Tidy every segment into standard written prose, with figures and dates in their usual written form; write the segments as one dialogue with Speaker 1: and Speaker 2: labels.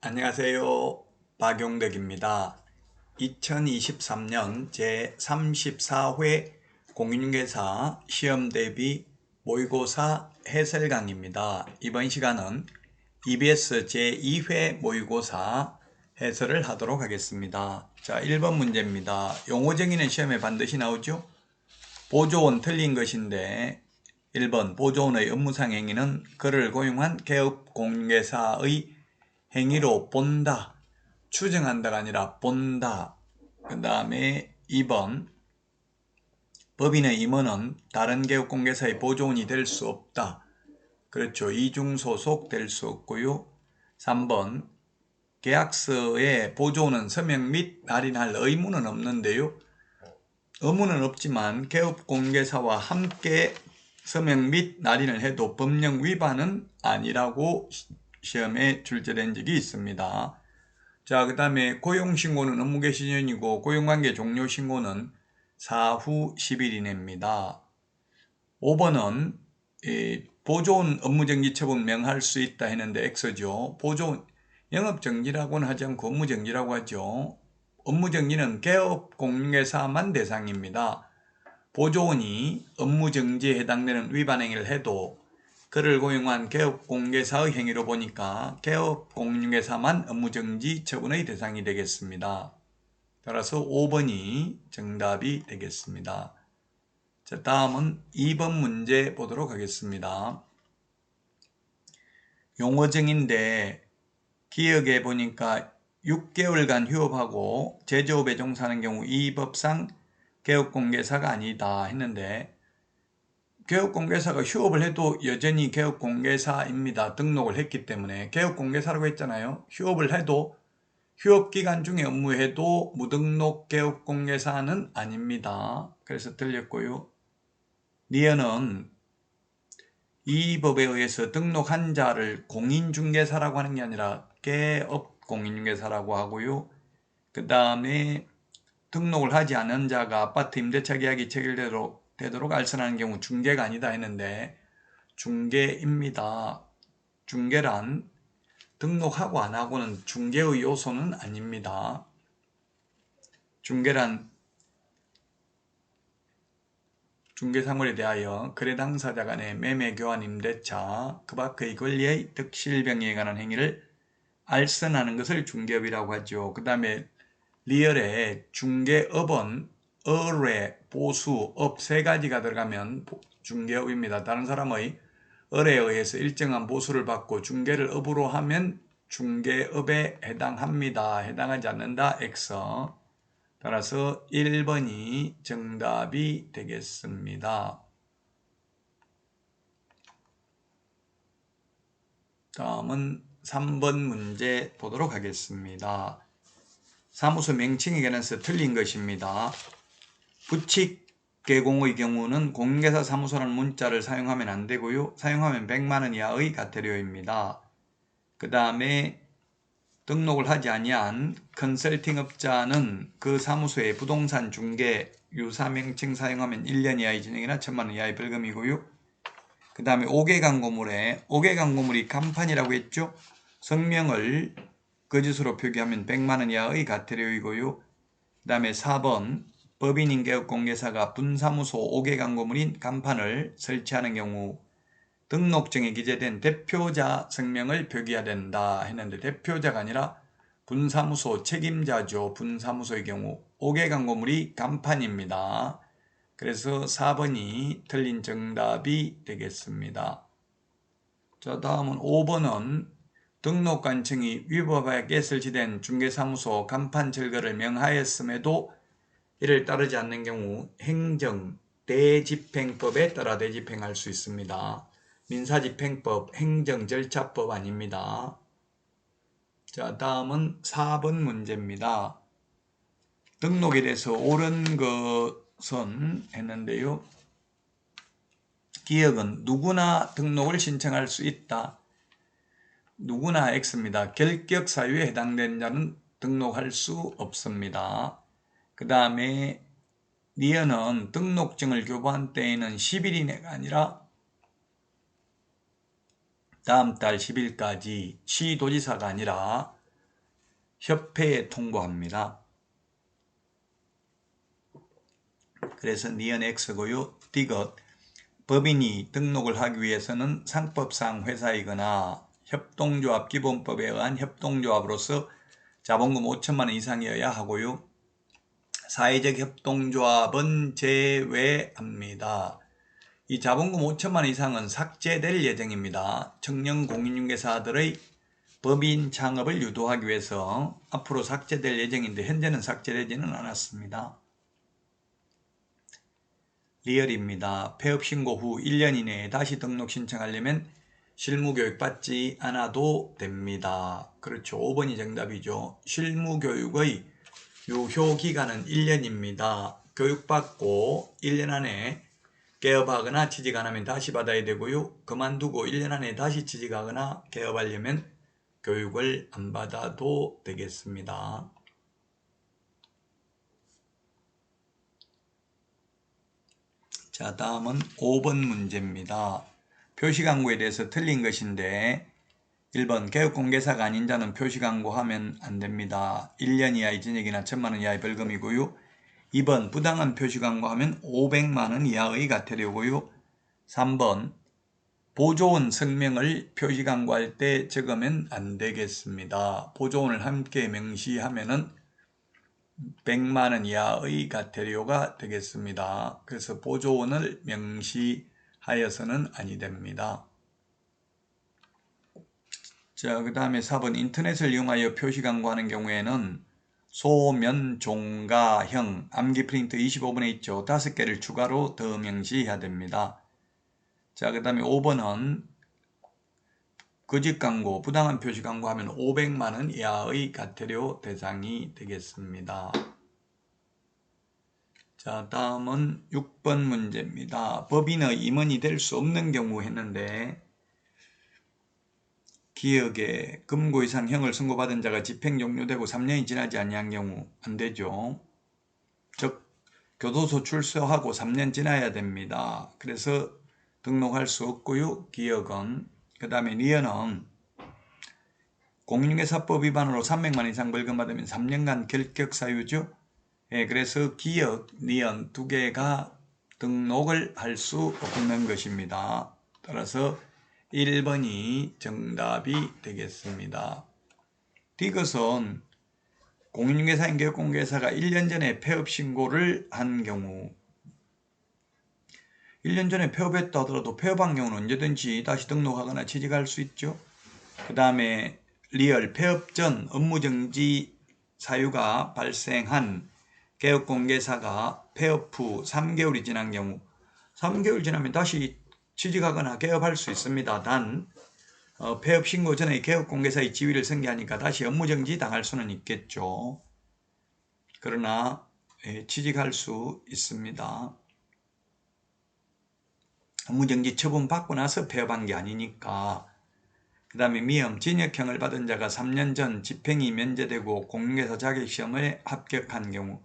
Speaker 1: 안녕하세요. 박용덕입니다. 2023년 제34회 공인중개사 시험대비 모의고사 해설 강의입니다. 이번 시간은 EBS 제2회 모의고사 해설을 하도록 하겠습니다. 자, 1번 문제입니다. 용어 정의는 시험에 반드시 나오죠? 보조원 틀린 것인데 1번 보조원의 업무상 행위는 그를 고용한 개업 공인중개사의 행위로 본다, 추정한다가 아니라 본다. 그 다음에 2번 법인의 임원은 다른 개업공개사의 보조원이 될 수 없다. 그렇죠. 이중소속 될 수 없고요. 3번 계약서에 보조원은 서명 및 날인할 의무는 없는데요. 의무는 없지만 개업공개사와 함께 서명 및 날인을 해도 법령 위반은 아니라고 시험에 출제된 적이 있습니다. 자, 그 다음에 고용신고는 업무개시전이고 고용관계 종료신고는 사후 10일 이내입니다. 5번은 보조원 업무정지 처분 명할 수 있다 했는데 X죠. 보조원 영업정지라고는 하지 않고 업무정지라고 하죠. 업무정지는 개업공개사만 대상입니다. 보조원이 업무정지에 해당되는 위반행위를 해도 그를 고용한 개업공개사의 행위로 보니까 개업공인중개사만 업무정지 처분의 대상이 되겠습니다. 따라서 5번이 정답이 되겠습니다. 자, 다음은 2번 문제 보도록 하겠습니다. 용어정인데 기억에 보니까 6개월간 휴업하고 제조업에 종사하는 경우 이 법상 개업공개사가 아니다 했는데 개업공개사가 휴업을 해도 여전히 개업공개사입니다. 등록을 했기 때문에 개업공개사라고 했잖아요. 휴업을 해도 휴업기간 중에 업무해도 무등록 개업공개사는 아닙니다. 그래서 틀렸고요. 니은은 이 법에 의해서 등록한 자를 공인중개사라고 하는 게 아니라 개업공인중개사라고 하고요. 그 다음에 등록을 하지 않은 자가 아파트 임대차 계약이 체결되도록 알선하는 경우 중개가 아니다 했는데 중개입니다. 중개란 등록하고 안 하고는 중개의 요소는 아닙니다. 중개란 중개사물에 대하여 거래 당사자 간의 매매 교환 임대차 그 밖의 권리의 득실병에 관한 행위를 알선하는 것을 중개업이라고 하죠. 그 다음에 리얼에 중개업은 의뢰, 보수, 업 세 가지가 들어가면 중개업입니다. 다른 사람의 의뢰에 의해서 일정한 보수를 받고 중개를 업으로 하면 중개업에 해당합니다. 해당하지 않는다. X. 따라서 1번이 정답이 되겠습니다. 다음은 3번 문제 보도록 하겠습니다. 사무소 명칭에 관해서 틀린 것입니다. 부칙 개공의 경우는 공인중개사 사무소라는 문자를 사용하면 안 되고요. 사용하면 100만 원 이하의 과태료입니다. 그 다음에 등록을 하지 아니한 컨설팅업자는 그 사무소의 부동산 중개 유사 명칭 사용하면 1년 이하의 징역이나 1,000만 원 이하의 벌금이고요. 그 다음에 5개 광고물에 5개 광고물이 간판이라고 했죠. 성명을 거짓으로 표기하면 100만 원 이하의 과태료이고요. 그 다음에 4번 법인인 개업공개사가 분사무소 5개 광고물인 간판을 설치하는 경우 등록증에 기재된 대표자 성명을 표기해야 된다 했는데 대표자가 아니라 분사무소 책임자죠. 분사무소의 경우 5개 광고물이 간판입니다. 그래서 4번이 틀린 정답이 되겠습니다. 자, 다음은 5번은 등록관청이 위법하게 설치된 중개사무소 간판 철거를 명하였음에도 이를 따르지 않는 경우 행정 대집행법에 따라 대집행할 수 있습니다. 민사집행법, 행정절차법 아닙니다. 자, 다음은 4번 문제입니다. 등록에 대해서 옳은 것은 했는데요. 기억은 누구나 등록을 신청할 수 있다. 누구나 X입니다. 결격 사유에 해당되는 자는 등록할 수 없습니다. 그 다음에 니은은 등록증을 교부한 때에는 10일 이내가 아니라 다음 달 10일까지 시도지사가 아니라 협회에 통보합니다. 그래서 니은 X고요. 디귿 법인이 등록을 하기 위해서는 상법상 회사이거나 협동조합 기본법에 의한 협동조합으로서 자본금 5천만 원 이상이어야 하고요. 사회적 협동조합은 제외합니다. 이 자본금 5천만 원 이상은 삭제될 예정입니다. 청년 공인중개사들의 법인 창업을 유도하기 위해서 앞으로 삭제될 예정인데 현재는 삭제되지는 않았습니다. 리얼입니다. 폐업 신고 후 1년 이내에 다시 등록 신청하려면 실무교육 받지 않아도 됩니다. 그렇죠. 5번이 정답이죠. 실무교육의 유효기간은 1년입니다. 교육받고 1년 안에 개업하거나 취직 안 하면 다시 받아야 되고요. 그만두고 1년 안에 다시 취직하거나 개업하려면 교육을 안 받아도 되겠습니다. 자, 다음은 5번 문제입니다. 표시광고에 대해서 틀린 것인데 1번 개업공개사가 아닌 자는 표시광고하면 안됩니다. 1년 이하의 징역이나 1,000만원 이하의 벌금이고요. 2번 부당한 표시광고하면 500만원 이하의 과태료고요. 3번 보조원 성명을 표시광고할 때 적으면 안되겠습니다. 보조원을 함께 명시하면은 100만원 이하의 과태료가 되겠습니다. 그래서 보조원을 명시하여서는 아니 됩니다. 자, 그 다음에 4번 인터넷을 이용하여 표시광고하는 경우에는 소면, 종가형, 암기 프린트 25번에 있죠. 5개를 추가로 더 명시해야 됩니다. 자, 그 다음에 5번은 거짓광고, 부당한 표시광고하면 500만원 이하의 과태료 대상이 되겠습니다. 자, 다음은 6번 문제입니다. 법인의 임원이 될 수 없는 경우 했는데 기억에 금고 이상 형을 선고받은 자가 집행 종료되고 3년이 지나지 아니한 경우 안되죠. 즉 교도소 출소하고 3년 지나야 됩니다. 그래서 등록할 수 없고요. 기억은 그 다음에 니은은 공인중개사법 위반으로 300만 이상 벌금 받으면 3년간 결격 사유죠. 예, 그래서 기억, 니은 두 개가 등록을 할 수 없는 것입니다. 따라서 1번이 정답이 되겠습니다. 디귿은 공인중개사인 개업공개사가 1년 전에 폐업 신고를 한 경우 1년 전에 폐업했다 하더라도 폐업한 경우는 언제든지 다시 등록하거나 취직할 수 있죠. 그 다음에 리얼 폐업 전 업무정지 사유가 발생한 개업공개사가 폐업 후 3개월이 지난 경우 3개월 지나면 다시 취직하거나 개업할 수 있습니다. 단 폐업 신고 전에 개업공개사의 지위를 승계하니까 다시 업무정지 당할 수는 있겠죠. 그러나 취직할 수 있습니다. 업무정지 처분 받고 나서 폐업한 게 아니니까. 그 다음에 미험, 징역형을 받은 자가 3년 전 집행이 면제되고 공인중개사 자격시험에 합격한 경우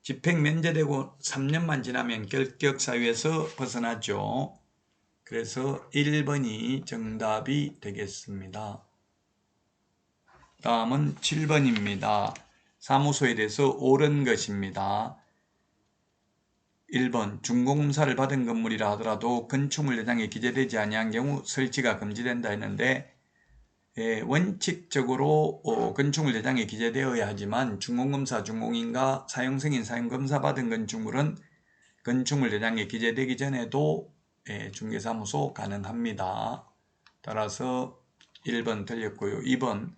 Speaker 1: 집행 면제되고 3년만 지나면 결격 사유에서 벗어나죠. 그래서 1번이 정답이 되겠습니다. 다음은 7번입니다. 사무소에 대해서 옳은 것입니다. 1번 준공검사를 받은 건물이라 하더라도 건축물 내장에 기재되지 아니한 경우 설치가 금지된다 했는데 원칙적으로 건축물 내장에 기재되어야 하지만 준공검사, 준공인가, 사용승인, 사용검사 받은 건축물은 건축물 내장에 기재되기 전에도 중개사무소 가능합니다. 따라서 1번 틀렸고요. 2번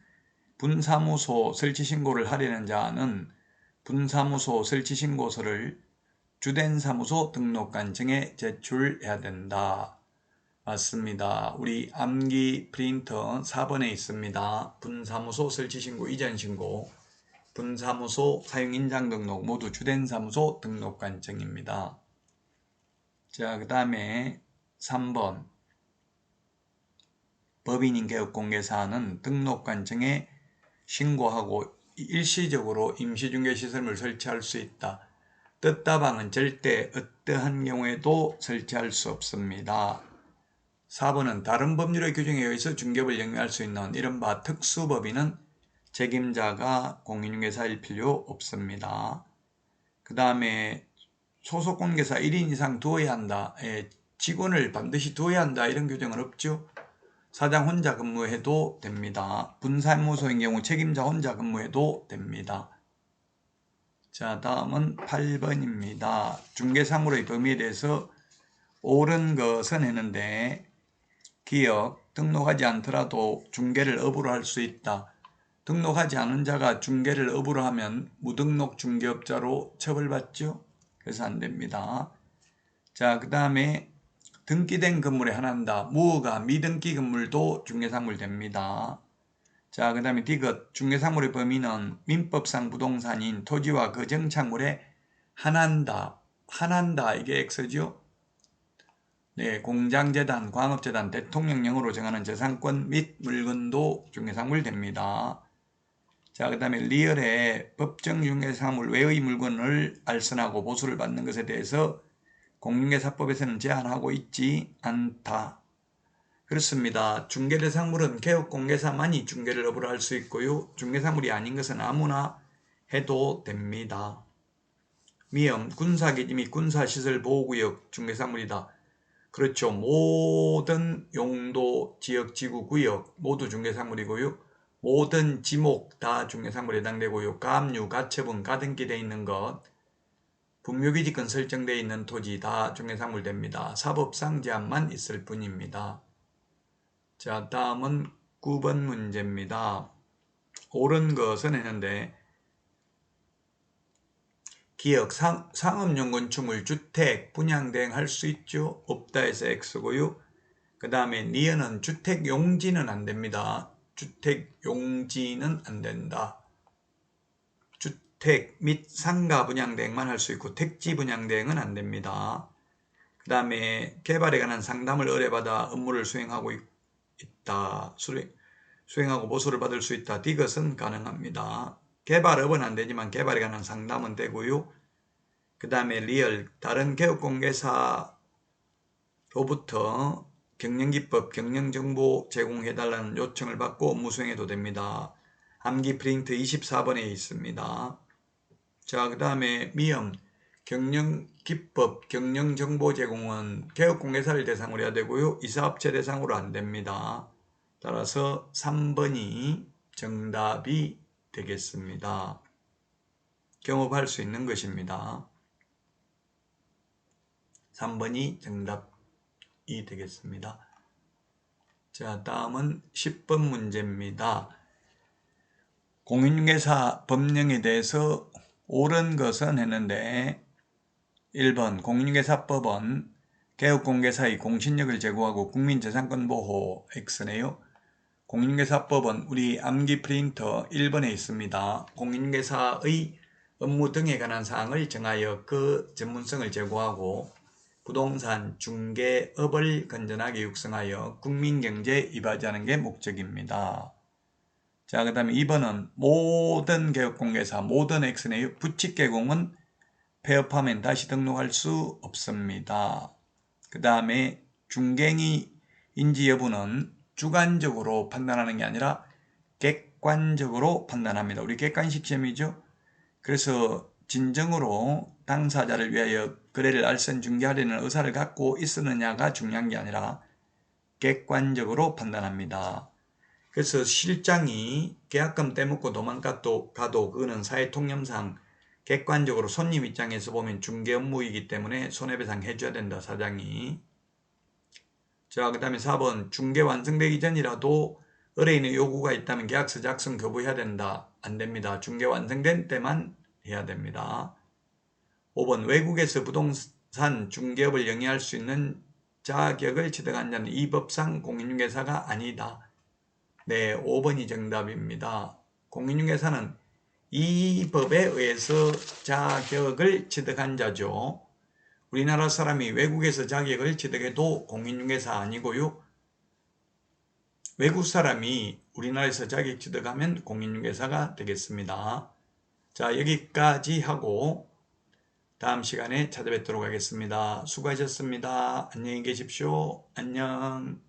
Speaker 1: 분사무소 설치신고를 하려는 자는 분사무소 설치신고서를 주된 사무소 등록관청에 제출해야 된다. 맞습니다. 우리 암기 프린터 4번에 있습니다. 분사무소 설치신고, 이전신고, 분사무소 사용인장 등록 모두 주된 사무소 등록관청입니다. 자, 그 다음에 3번 법인인 개업공개사는 등록관청에 신고하고 일시적으로 임시중개시설물 설치할 수 있다. 뜻다방은 절대 어떠한 경우에도 설치할 수 없습니다. 4번은 다른 법률의 규정에 의해서 중개업을 영위할 수 있는 이른바 특수법인은 책임자가 공인중개사일 필요 없습니다. 그 다음에 소속 공개사 1인 이상 두어야 한다. 직원을 반드시 두어야 한다. 이런 규정은 없죠. 사장 혼자 근무해도 됩니다. 분사무소인 경우 책임자 혼자 근무해도 됩니다. 자, 다음은 8번입니다. 중개사무의 범위에 대해서 옳은 것은 했는데 기억, 등록하지 않더라도 중개를 업으로 할 수 있다. 등록하지 않은 자가 중개를 업으로 하면 무등록 중개업자로 처벌받죠. 그래서 안 됩니다. 자, 그 다음에 등기된 건물에 하나한다. 무허가 미등기 건물도 중개사물 됩니다. 자, 그 다음에 디귿 중개사물의 범위는 민법상 부동산인 토지와 거정착물에 하나한다. 하나한다 이게 X죠. 네, 공장재단, 광업재단, 대통령령으로 정하는 재산권 및 물건도 중개사물 됩니다. 자, 그 다음에 리얼의 법정 중개사물 외의 물건을 알선하고 보수를 받는 것에 대해서 공인중개사법에서는 제한하고 있지 않다. 그렇습니다. 중개대상물은 개업공개사만이 중개를 업으로 할 수 있고요. 중개사물이 아닌 것은 아무나 해도 됩니다. 미음, 군사기지 및 군사시설 보호구역 중개사물이다. 그렇죠. 모든 용도, 지역, 지구, 구역 모두 중개사물이고요. 모든 지목 다 중개사물에 해당되고요. 가압류, 가처분, 가등기되어 있는 것, 분묘기지권 설정되어 있는 토지 다 중개사물 됩니다. 사법상 제한만 있을 뿐입니다. 자, 다음은 9번 문제입니다. 옳은 것은 했는데 기역, 상업용 건축물, 주택, 분양대행 할 수 있죠. 없다 해서 X고요. 그 다음에 니은은 주택용지는 안 됩니다. 주택용지는 안 된다. 주택 및 상가 분양대행만 할 수 있고 택지 분양대행은 안 됩니다. 그 다음에 개발에 관한 상담을 의뢰받아 업무를 수행하고 있다. 수행하고 보수를 받을 수 있다. 디귿은 가능합니다. 개발업은 안 되지만 개발에 관한 상담은 되고요. 그 다음에 리얼, 다른 개업공개사로부터 경영기법, 경영정보 제공해달라는 요청을 받고 업무 수행해도 됩니다. 암기 프린트 24번에 있습니다. 자, 그 다음에 미음, 경영기법, 경영정보 제공은 개업공개사를 대상으로 해야 되고요. 이사업체 대상으로 안 됩니다. 따라서 3번이 정답이 되겠습니다. 경험할 수 있는 것입니다. 3번이 정답이 되겠습니다. 자, 다음은 10번 문제입니다. 공인중개사 법령에 대해서 옳은 것은 했는데 1번 공인중개사법은 개업공개사의 공신력을 제고하고 국민재산권 보호 X네요. 공인중개사법은 우리 암기 프린터 1번에 있습니다. 공인중개사의 업무 등에 관한 사항을 정하여 그 전문성을 제고하고 부동산 중개업을 건전하게 육성하여 국민경제에 이바지하는 게 목적입니다. 자, 그 다음에 2번은 모든 개업공개사, 모든 X네요. 부칙개공은 폐업하면 다시 등록할 수 없습니다. 그 다음에 중개인이 인지 여부는 주관적으로 판단하는 게 아니라 객관적으로 판단합니다. 우리 객관식 시험이죠. 그래서 진정으로 당사자를 위하여 거래를 알선 중개하려는 의사를 갖고 있었느냐가 중요한 게 아니라 객관적으로 판단합니다. 그래서 실장이 계약금 떼먹고 도망가도 그거는 사회통념상 객관적으로 손님 입장에서 보면 중개 업무이기 때문에 손해배상 해줘야 된다, 사장이. 자, 그 다음에 4번 중개 완성되기 전이라도 의뢰인의 요구가 있다면 계약서 작성 거부해야 된다. 안 됩니다. 중개 완성된 때만 해야 됩니다. 5번 외국에서 부동산 중개업을 영위할 수 있는 자격을 취득한 자는 이 법상 공인중개사가 아니다. 네, 5번이 정답입니다. 공인중개사는 이 법에 의해서 자격을 취득한 자죠. 우리나라 사람이 외국에서 자격을 취득해도 공인중개사 아니고요. 외국 사람이 우리나라에서 자격 취득하면 공인중개사가 되겠습니다. 자, 여기까지 하고 다음 시간에 찾아뵙도록 하겠습니다. 수고하셨습니다. 안녕히 계십시오. 안녕.